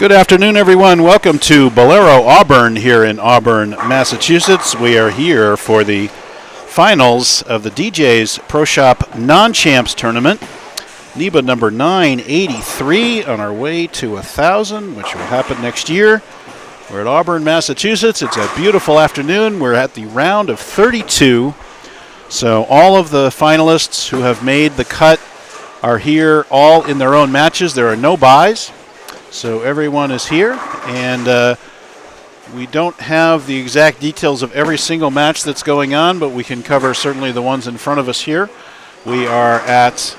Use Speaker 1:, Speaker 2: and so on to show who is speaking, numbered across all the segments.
Speaker 1: Good afternoon, everyone. Welcome to Bowlero Auburn here in Auburn, Massachusetts. We are here for the finals of the DJs Pro Shop Non-Champs Tournament. NEBA number 983 on our way to 1,000, which will happen next year. We're at Auburn, Massachusetts. It's a beautiful afternoon. We're at the round of 32. So all of the finalists who have made the cut are here all in their own matches. There are no buys. So everyone is here, and we don't have the exact details of every single match that's going on, but we can cover certainly the ones in front of us here. We are at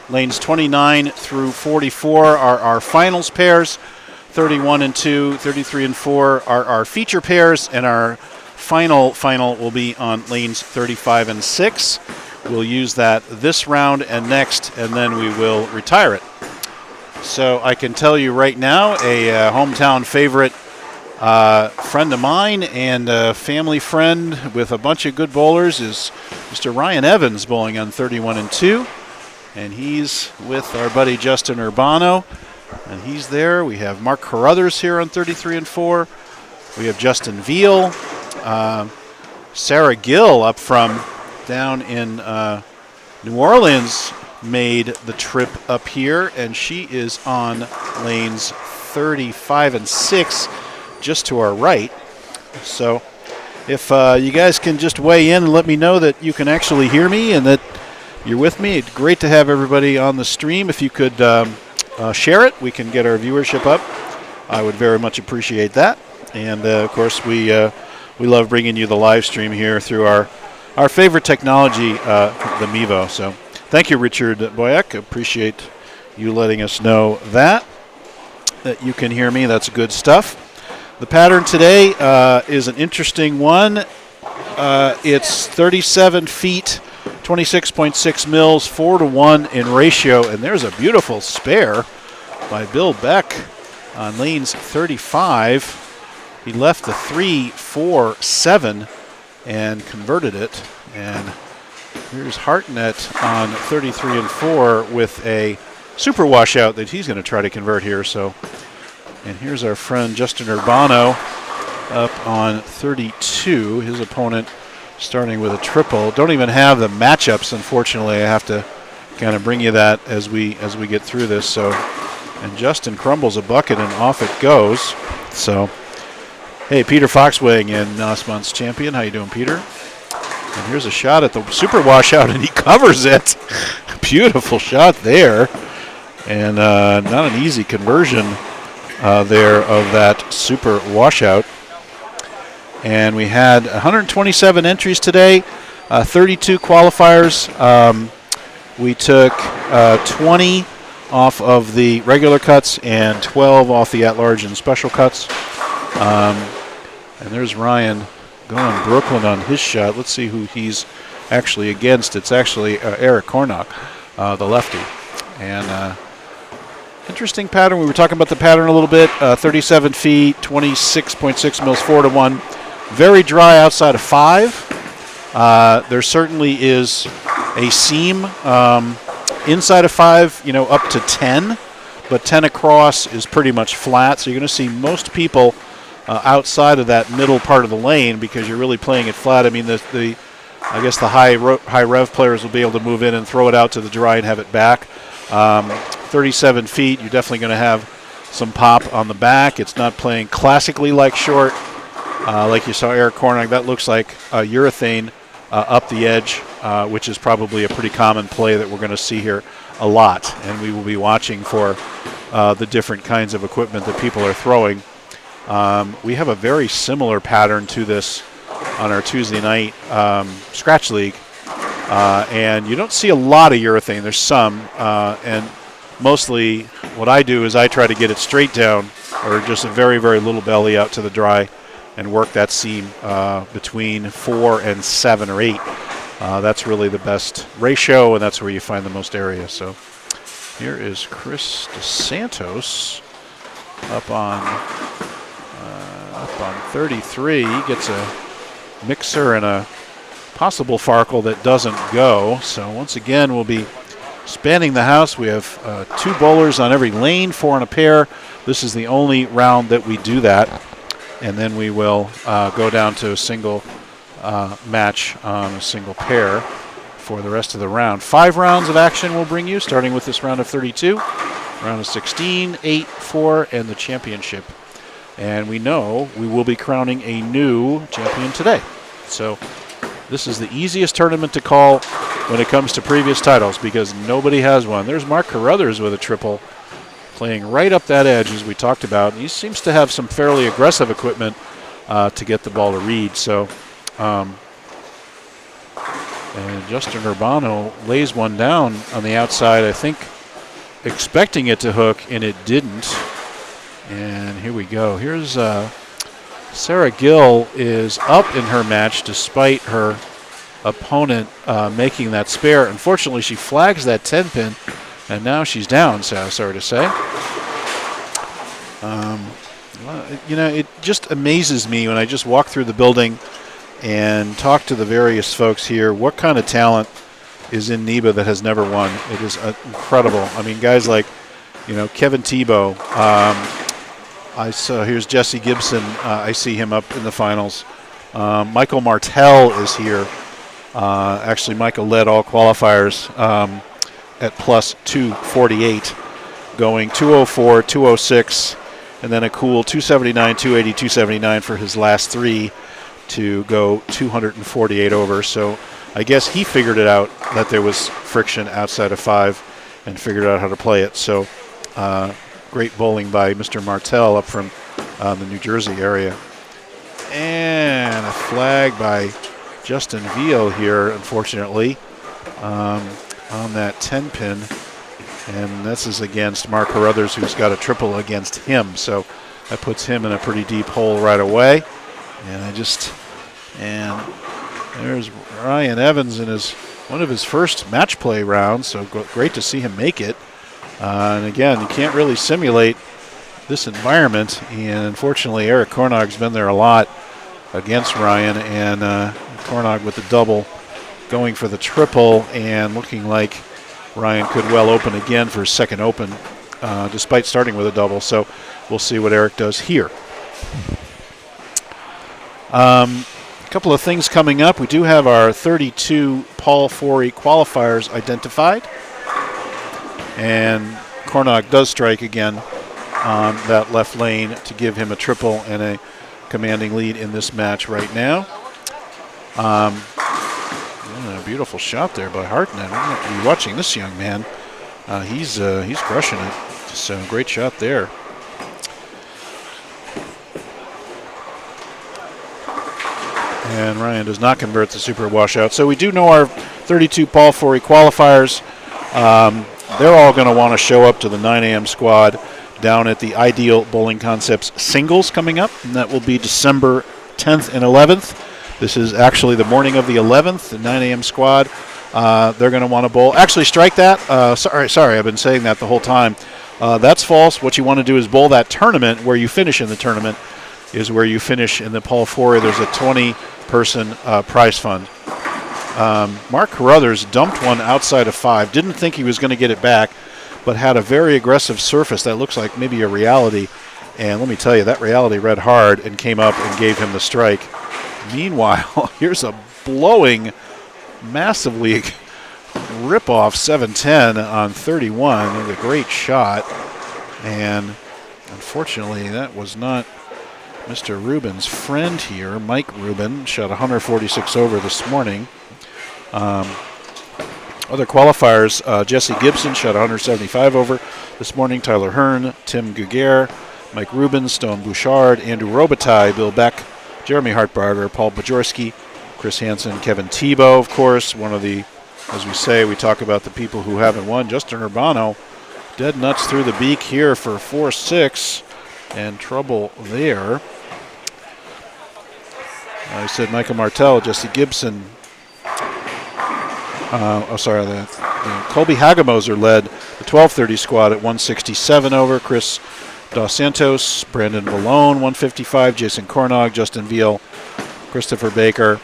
Speaker 1: lanes 29 through 44 are our finals pairs. 31 and 2, 33 and 4 are our feature pairs, and our final will be on lanes 35 and 6. We'll use that this round and next, and then we will retire it. So I can tell you right now, a hometown favorite friend of mine and a family friend with a bunch of good bowlers is Mr. Ryan Evans, bowling on 31 and 2. And he's with our buddy Justin Urbano, and he's there. We have Mark Carruthers here on 33 and 4. We have Justin Veal. Sarah Gill up from down in New Orleans made the trip up here, and she is on lanes 35 and 6 just to our right. So if you guys can just weigh in and let me know that you can actually hear me and that you're with me. It's great to have everybody on the stream. If you could share it, we can get our viewership up. I would very much appreciate that. And of course we love bringing you the live stream here through our favorite technology, the Mevo. So thank you, Richard Boyack. Appreciate you letting us know that you can hear me. That's good stuff. The pattern today is an interesting one. It's 37 feet, 26.6 mils, 4-to-1 in ratio, and there's a beautiful spare by Bill Beck on lanes 35. He left the 3-4-7 and converted it, and here's Hartnett on 33 and 4 with a super washout that he's going to try to convert here. So, and here's our friend Justin Urbano up on 32. His opponent starting with a triple. Don't even have the matchups, unfortunately. I have to kind of bring you that as we get through this. So, and Justin crumbles a bucket and off it goes. So, hey, Peter Fox weighing in, last month's champion. How you doing, Peter? And here's a shot at the super washout, and he covers it. Beautiful shot there. And not an easy conversion there of that super washout. And we had 127 entries today, 32 qualifiers. We took 20 off of the regular cuts and 12 off the at-large and special cuts. And there's Ryan going Brooklyn on his shot. Let's see who he's actually against. It's actually Eric Cornock, the lefty. And interesting pattern. We were talking about the pattern a little bit. 37 feet, 26.6 mils, 4-to-1. Very dry outside of 5. There certainly is a seam inside of 5, up to 10. But 10 across is pretty much flat. So you're going to see most people outside of that middle part of the lane because you're really playing it flat. I mean, I guess the high rev players will be able to move in and throw it out to the dry and have it back. 37 feet, you're definitely going to have some pop on the back. It's not playing classically like short, like you saw Eric Cornock. That looks like urethane up the edge, which is probably a pretty common play that we're going to see here a lot. And we will be watching for the different kinds of equipment that people are throwing. We have a very similar pattern to this on our Tuesday night Scratch League. And you don't see a lot of urethane. There's some. And mostly what I do is I try to get it straight down or just a very, very little belly out to the dry and work that seam between 4 and 7 or 8. That's really the best ratio, and that's where you find the most area. So here is Chris DeSantos up on 33. He gets a mixer and a possible Farkle that doesn't go. So once again, we'll be spanning the house. We have 2 bowlers on every lane, 4 in a pair. This is the only round that we do that. And then we will go down to a single match on a single pair for the rest of the round. 5 rounds of action will bring you, starting with this round of 32, round of 16, 8, 4, and the championship. And we know we will be crowning a new champion today. So this is the easiest tournament to call when it comes to previous titles because nobody has one. There's Mark Carruthers with a triple, playing right up that edge as we talked about. He seems to have some fairly aggressive equipment to get the ball to read. So, and Justin Urbano lays one down on the outside, I think expecting it to hook, and it didn't. And here we go. Here's Sarah Gill is up in her match despite her opponent making that spare. Unfortunately, she flags that 10-pin, and now she's down, so sorry to say. You know, it just amazes me when I just walk through the building and talk to the various folks here what kind of talent is in NEBA that has never won. It is incredible. I mean, guys like, you know, Kevin Tebow. I saw, here's Jesse Gibson. I see him up in the finals. Michael Martell is here. Actually, Michael led all qualifiers at plus 248, going 204, 206, and then a cool 279, 280, 279 for his last 3 to go 248 over. So I guess he figured it out that there was friction outside of 5 and figured out how to play it. So great bowling by Mr. Martell up from the New Jersey area. And a flag by Justin Veal here, unfortunately, on that 10-pin. And this is against Mark Carruthers, who's got a triple against him. So that puts him in a pretty deep hole right away. And there's Ryan Evans in one of his first match play rounds. So great to see him make it. And again, you can't really simulate this environment. And unfortunately, Eric Cornog's been there a lot against Ryan. And Cornog with the double, going for the triple, and looking like Ryan could well open again for his second open, despite starting with a double. So we'll see what Eric does here. A couple of things coming up. We do have our 32 Paul Forey qualifiers identified. And Cornog does strike again on that left lane to give him a triple and a commanding lead in this match right now. A beautiful shot there by Hartnett. We're going to have to be watching this young man. He's crushing it. So great shot there. And Ryan does not convert the super washout. So we do know our 32 Paul Forey qualifiers. They're all going to want to show up to the 9 a.m. squad down at the Ideal Bowling Concepts singles coming up. And that will be December 10th and 11th. This is actually the morning of the 11th, the 9 a.m. squad. They're going to want to bowl. Actually, strike that. Sorry, I've been saying that the whole time. That's false. What you want to do is bowl that tournament. Where you finish in the tournament is where you finish in the Paul Forey. There's a 20-person prize fund. Mark Carruthers dumped one outside of 5. Didn't think he was going to get it back, but had a very aggressive surface that looks like maybe a reality. And let me tell you, that reality read hard and came up and gave him the strike. Meanwhile, here's a blowing, massively rip-off 7-10 on 31. It was a great shot. And unfortunately, that was not Mr. Rubin's friend here. Mike Rubin shot 146 over this morning. Other qualifiers, Jesse Gibson shot 175 over this morning. Tyler Hearn, Tim Guguer, Mike Rubin, Stone Bouchard, Andrew Robitaille, Bill Beck, Jeremy Hartbarger, Paul Bajorski, Chris Hansen, Kevin Tebow, of course. One of the, as we say, we talk about the people who haven't won. Justin Urbano, dead nuts through the beak here for 4-6, and trouble there. I said Michael Martell, Jesse Gibson. Colby Hagamoser led the 12:30 squad at 167 over. Chris Dos Santos, Brandon Valone, 155. Jason Cornog, Justin Veal, Christopher Baker,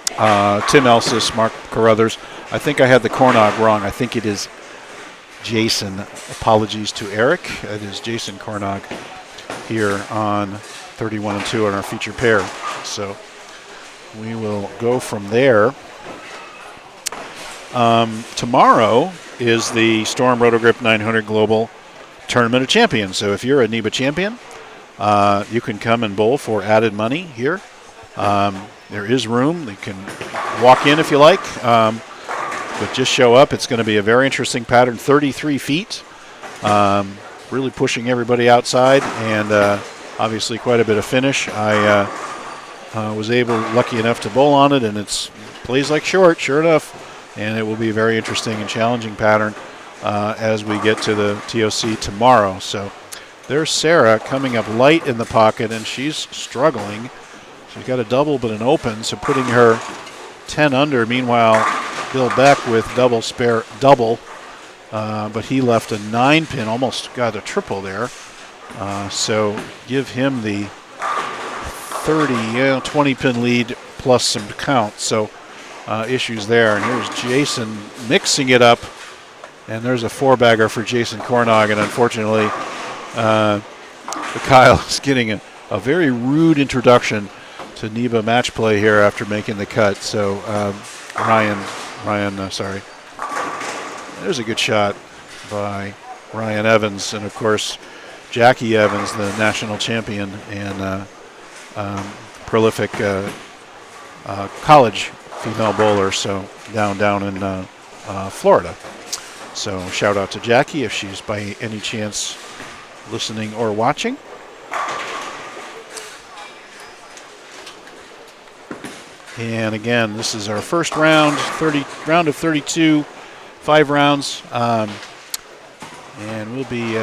Speaker 1: Tim Elsis, Mark Carruthers. I think I had the Cornog wrong. I think it is Jason. Apologies to Eric. It is Jason Cornog here on 31-2 on our feature pair. So we will go from there. Tomorrow is the Storm Rotogrip 900 Global Tournament of Champions. So if you're a NEBA champion, you can come and bowl for added money here. There is room. You can walk in if you like, but just show up. It's going to be a very interesting pattern, 33 feet, really pushing everybody outside, and obviously quite a bit of finish. I was lucky enough to bowl on it, and it plays like short, sure enough, and it will be a very interesting and challenging pattern as we get to the TOC tomorrow. So there's Sarah coming up light in the pocket, and she's struggling. She's got a double but an open, so putting her 10 under. Meanwhile, Bill Beck with double, but he left a 9-pin, almost got a triple there. So give him the 20-pin lead plus some count. So issues there. And here's Jason mixing it up, and there's a 4-bagger for Jason Cornog, and unfortunately, Kyle is getting a very rude introduction to NEBA match play here after making the cut. So sorry. There's a good shot by Ryan Evans, and of course Jackie Evans, the national champion and prolific college female bowler, so down in Florida. So shout out to Jackie if she's by any chance listening or watching. And again, this is our first round, round of 32, 5 rounds. And we'll be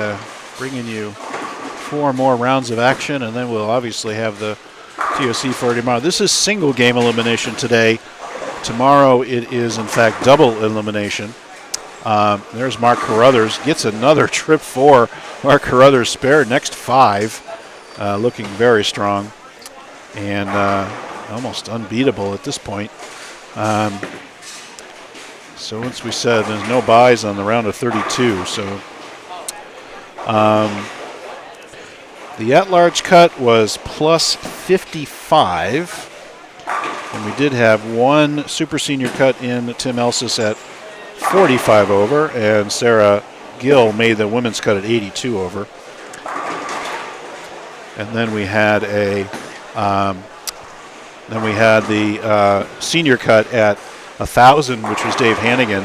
Speaker 1: bringing you 4 more rounds of action, and then we'll obviously have the TOC for tomorrow. This is single game elimination today. Tomorrow it is, in fact, double elimination. There's Mark Carruthers, gets another trip 4. Mark Carruthers spare next 5, looking very strong. And almost unbeatable at this point. So once we said there's no buys on the round of 32. So the at-large cut was plus 55. And we did have one super senior cut in Tim Elsis at 45 over, and Sarah Gill made the women's cut at 82 over. And then we had the senior cut at 1,000, which was Dave Hannigan.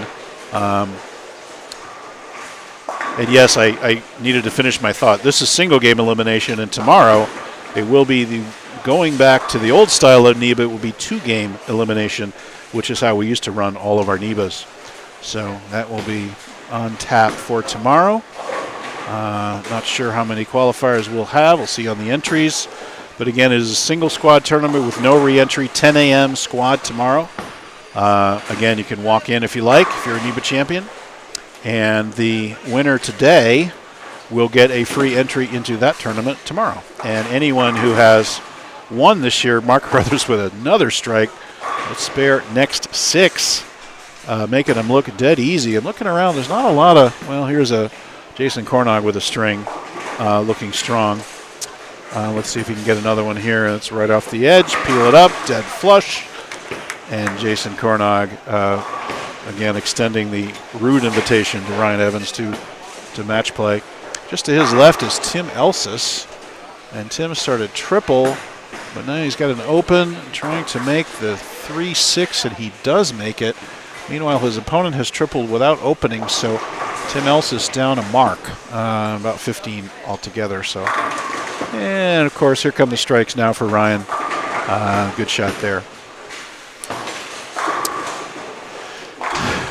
Speaker 1: And yes, I needed to finish my thought. This is single game elimination, and tomorrow it will be going back to the old style of NEBA. It will be 2-game elimination, which is how we used to run all of our NEBAs. So that will be on tap for tomorrow. Not sure how many qualifiers we'll have. We'll see on the entries. But again, it is a single squad tournament with no re-entry. 10 a.m. squad tomorrow. Again, you can walk in if you like, if you're a NEBA champion. And the winner today will get a free entry into that tournament tomorrow. And anyone who has won this year, Mark Carruthers with another strike, let's spare next 6, making them look dead easy. And looking around, there's not a lot of, well, here's a Jason Cornog with a string, looking strong. Let's see if we can get another one here. It's right off the edge. Peel it up, dead flush. And Jason Cornog, again, extending the rude invitation to Ryan Evans to match play. Just to his left is Tim Elsis. And Tim started triple, but now he's got an open, trying to make the 3-6, and he does make it. Meanwhile, his opponent has tripled without opening, so Tim Elsis down a mark, about 15 altogether. So, and of course, here come the strikes now for Ryan. Good shot there.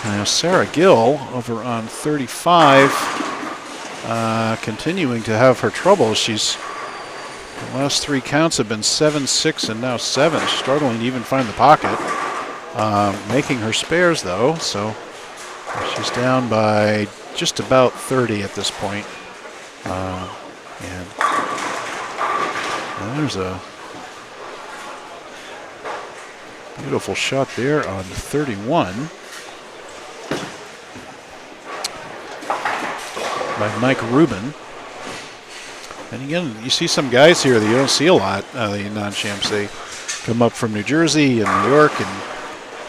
Speaker 1: Now Sarah Gill over on 35, continuing to have her troubles. The last 3 counts have been 7, 6, and now 7. She's struggling to even find the pocket. Making her spares though, so she's down by just about 30 at this point. And there's a beautiful shot there on 31. by Mike Rubin. And again, you see some guys here that you don't see a lot, the non-champs. They come up from New Jersey and New York and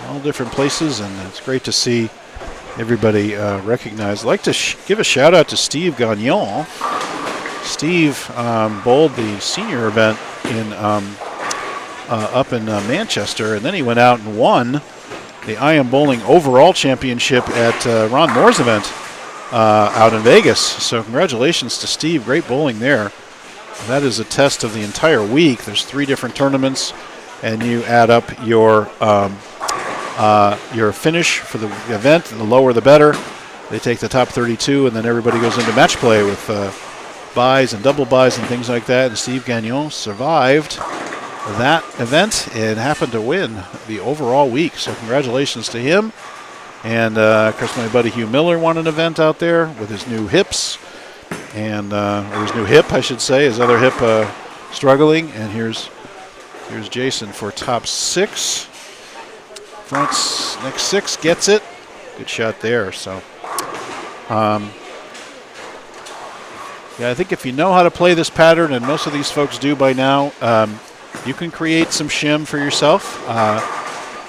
Speaker 1: all different places, and it's great to see everybody recognized. I'd like to give a shout out to Steve Gagnon. Steve bowled the senior event in up in Manchester, and then he went out and won the I Am Bowling Overall Championship at Ron Moore's event out in Vegas. So congratulations to Steve. Great bowling there. That is a test of the entire week. There's 3 different tournaments, and you add up your finish for the event. The lower the better. They take the top 32, and then everybody goes into match play with buys and double buys and things like that. And Steve Gagnon survived that event and happened to win the overall week. So congratulations to him. And of course, my buddy Hugh Miller won an event out there with his new hips, and or his new hip, I should say, his other hip struggling. And here's Jason for top 6. Front's next 6 gets it. Good shot there. So, yeah, I think if you know how to play this pattern, and most of these folks do by now, you can create some shim for yourself.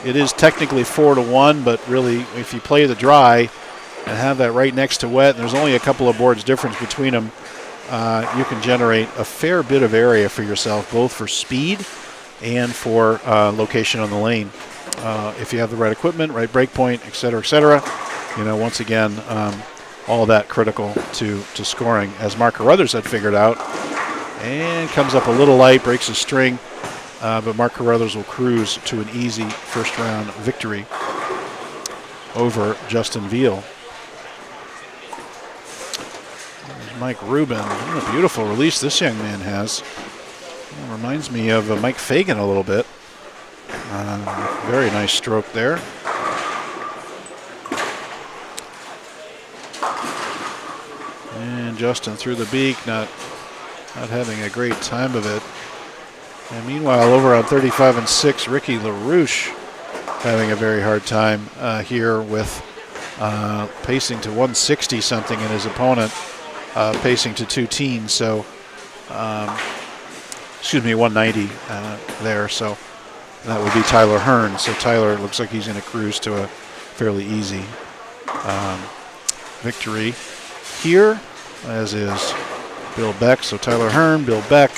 Speaker 1: It is technically 4-1, but really, if you play the dry and have that right next to wet, and there's only a couple of boards difference between them, you can generate a fair bit of area for yourself, both for speed and for location on the lane. If you have the right equipment, right break point, et cetera, you know, once again, all that critical to scoring, as Mark Carruthers had figured out, and comes up a little light, breaks his string. But Mark Carruthers will cruise to an easy first-round victory over Justin Veal. There's Mike Rubin. What a beautiful release this young man has. It reminds me of Mike Fagan a little bit. Very nice stroke there. And Justin through the beak, not having a great time of it. And meanwhile, over on 35 and 6, Ricky LaRouche having a very hard time here with pacing to 160 something, and his opponent pacing to 2 teens. So, excuse me, 190 there. So that would be Tyler Hearn. So Tyler looks like he's going to cruise to a fairly easy victory here, as is Bill Beck. So Tyler Hearn, Bill Beck,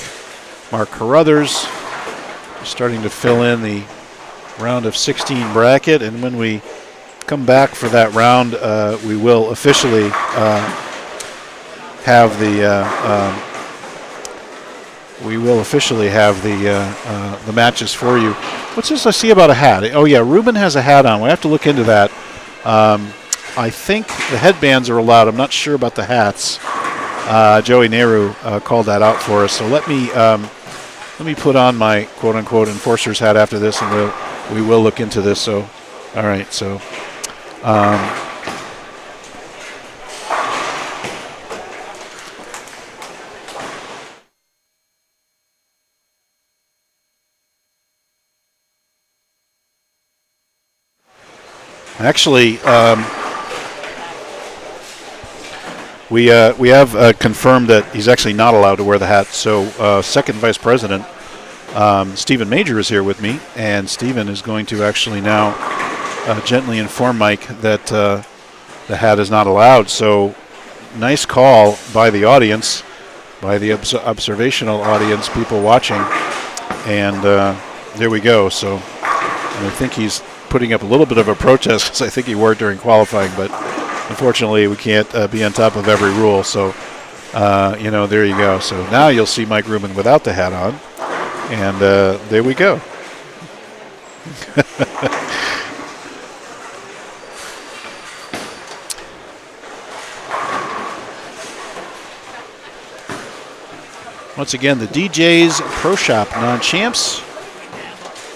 Speaker 1: Mark Carruthers starting to fill in the round of 16 bracket, and when we come back for that round, we will officially have the matches for you. What's this I see about a hat? Oh yeah, Ruben has a hat on. We have to look into that. I think the headbands are allowed. I'm not sure about the hats. Joey Nehru called that out for us. So let me put on my quote-unquote enforcer's hat after this, and we will look into this. So, all right. So, actually, we have confirmed that he's actually not allowed to wear the hat. So second vice president, Stephen Major, is here with me, and Stephen is going to actually now gently inform Mike that the hat is not allowed. So nice call by the audience, by the observational audience, people watching, and there we go. So and I think he's putting up a little bit of a protest because I think he wore it during qualifying, but unfortunately, we can't be on top of every rule, so, there you go. So now you'll see Mike Rubin without the hat on, and there we go. Once again, the DJs Pro Shop non-champs,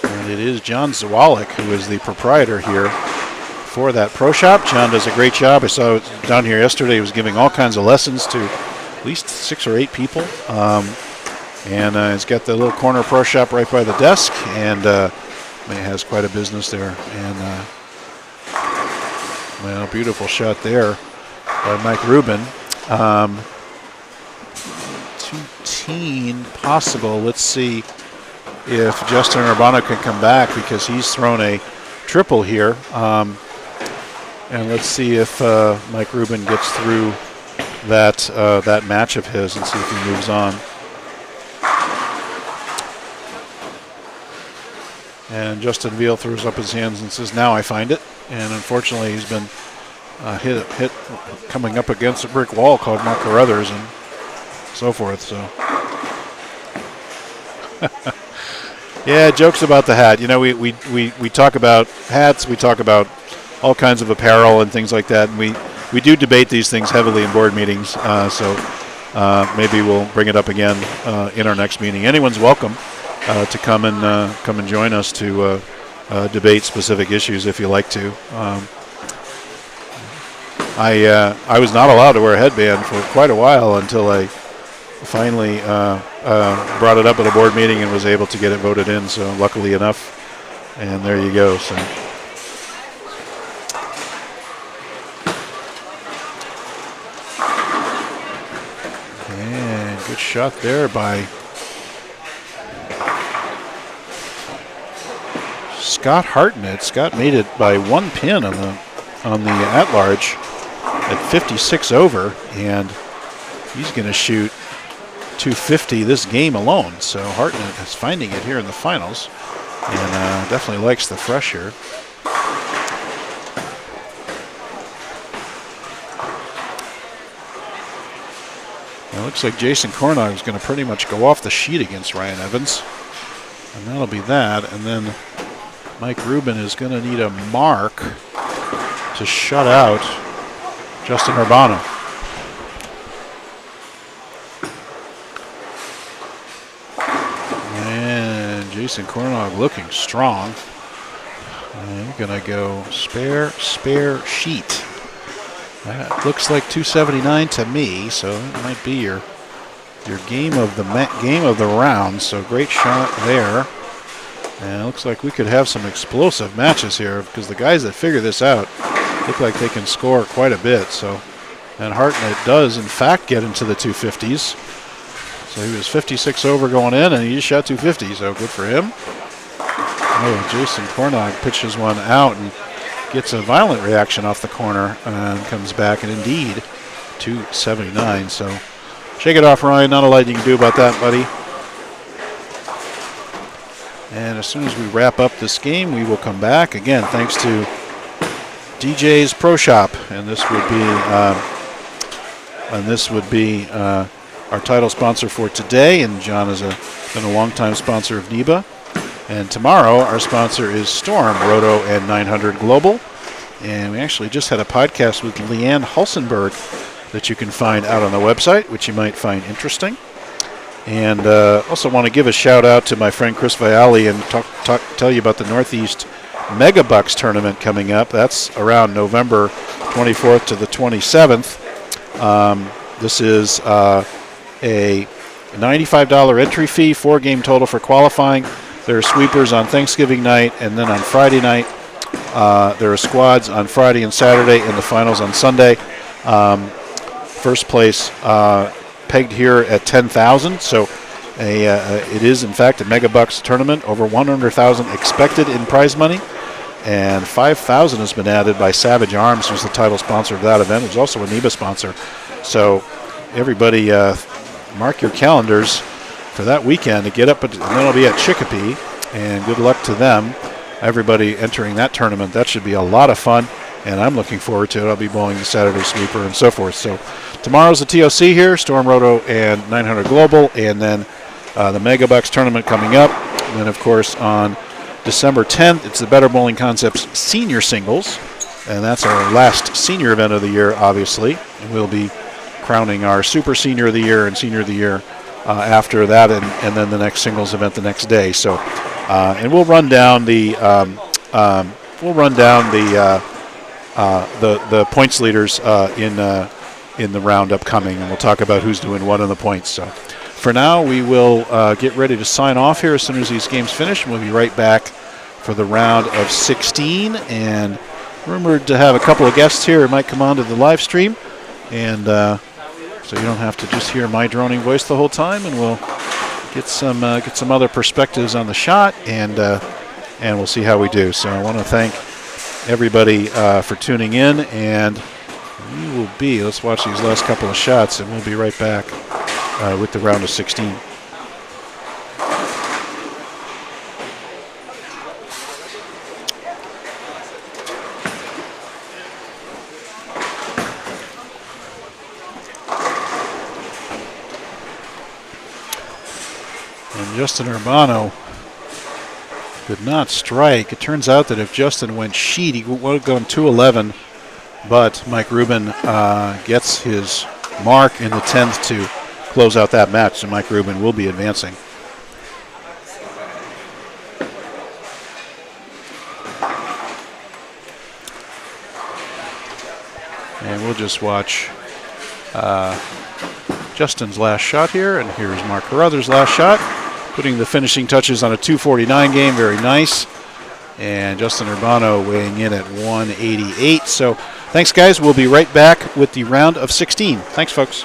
Speaker 1: and it is John Zawalik who is the proprietor here for that Pro Shop. John does a great job. I saw down here yesterday. He was giving all kinds of lessons to at least 6 or 8 people. And he's got the little corner Pro Shop right by the desk, and he has quite a business there. And well, beautiful shot there by Mike Rubin. 2-teen possible. Let's see if Justin Urbano can come back because he's thrown a triple here. And let's see if Mike Rubin gets through that match of his and see if he moves on. And Justin Veal throws up his hands and says, "Now I find it." And unfortunately, he's been hit coming up against a brick wall called Mark Carruthers and so forth. So, yeah, jokes about the hat. You know, we talk about hats. We talk about all kinds of apparel and things like that. And we do debate these things heavily in board meetings. So maybe we'll bring it up again in our next meeting. Anyone's welcome to come and join us to debate specific issues if you like to. I was not allowed to wear a headband for quite a while until I finally brought it up at a board meeting and was able to get it voted in. So luckily enough, and there you go. So. And good shot there by Scott Hartnett. Scott made it by one pin on the at-large at 56 over, and he's going to shoot 250 this game alone. So Hartnett is finding it here in the finals, and definitely likes the fresh here. It looks like Jason Kornog is going to pretty much go off the sheet against Ryan Evans, and that'll be that. And then Mike Rubin is going to need a mark to shut out Justin Urbano. And Jason Kornog looking strong. And we're going to go spare sheet. That looks like 279 to me, so it might be your game of the round. So great shot there. And it looks like we could have some explosive matches here because the guys that figure this out look like they can score quite a bit. So, and Hartnett does in fact get into the 250s. So he was 56 over going in, and he just shot 250. So good for him. Oh, Jason Kornog pitches one out and gets a violent reaction off the corner and comes back, and indeed 279. So shake it off, Ryan. Not a lot you can do about that, buddy. And as soon as we wrap up this game, we will come back. Again, thanks to DJ's Pro Shop. And this would be our title sponsor for today. And John has been a longtime sponsor of NEBA. And tomorrow, our sponsor is Storm, Roto, and 900 Global. And we actually just had a podcast with Leanne Hulsenberg that you can find out on the website, which you might find interesting. And also want to give a shout out to my friend Chris Viali and tell you about the Northeast Mega Bucks tournament coming up. That's around November 24th to the 27th. This is a $95 entry fee, 4-game total for qualifying. There are sweepers on Thanksgiving night, and then on Friday night, there are squads on Friday and Saturday, and the finals on Sunday. First place pegged here at 10,000. So it is in fact a Mega Bucks tournament. Over 100,000 expected in prize money, and 5,000 has been added by Savage Arms, who's the title sponsor of that event. Who's also a NEBA sponsor. So everybody, mark your calendars for that weekend to get up, and then it'll be at Chicopee. And good luck to them. Everybody entering that tournament. That should be a lot of fun, and I'm looking forward to it. I'll be bowling the Saturday sweeper and so forth. So tomorrow's the TOC here, Storm, Roto, and 900 Global, and then the Mega Bucks tournament coming up. And then, of course, on December 10th, it's the Better Bowling Concepts Senior Singles, and that's our last senior event of the year, obviously. And we'll be crowning our Super Senior of the Year and Senior of the Year after that, and then the next singles event the next day. So, and we'll run down the the points leaders in the round upcoming, and we'll talk about who's doing what in the points. So for now, we will get ready to sign off here as soon as these games finish, and we'll be right back for the round of 16. And rumored to have a couple of guests here who might come on to the live stream, and so you don't have to just hear my droning voice the whole time, and we'll get some other perspectives on the shot, and we'll see how we do. So I want to thank everybody for tuning in, and we will be, let's watch these last couple of shots, and we'll be right back with the round of 16. And Justin Urbano did not strike. It turns out that if Justin went sheet, he would have gone 211, but Mike Rubin gets his mark in the 10th to close out that match, so Mike Rubin will be advancing. And we'll just watch Justin's last shot here, and here's Mark Carruthers' last shot, putting the finishing touches on a 249 game. Very nice. And Justin Urbano weighing in at 188. So thanks, guys. We'll be right back with the round of 16. Thanks, folks.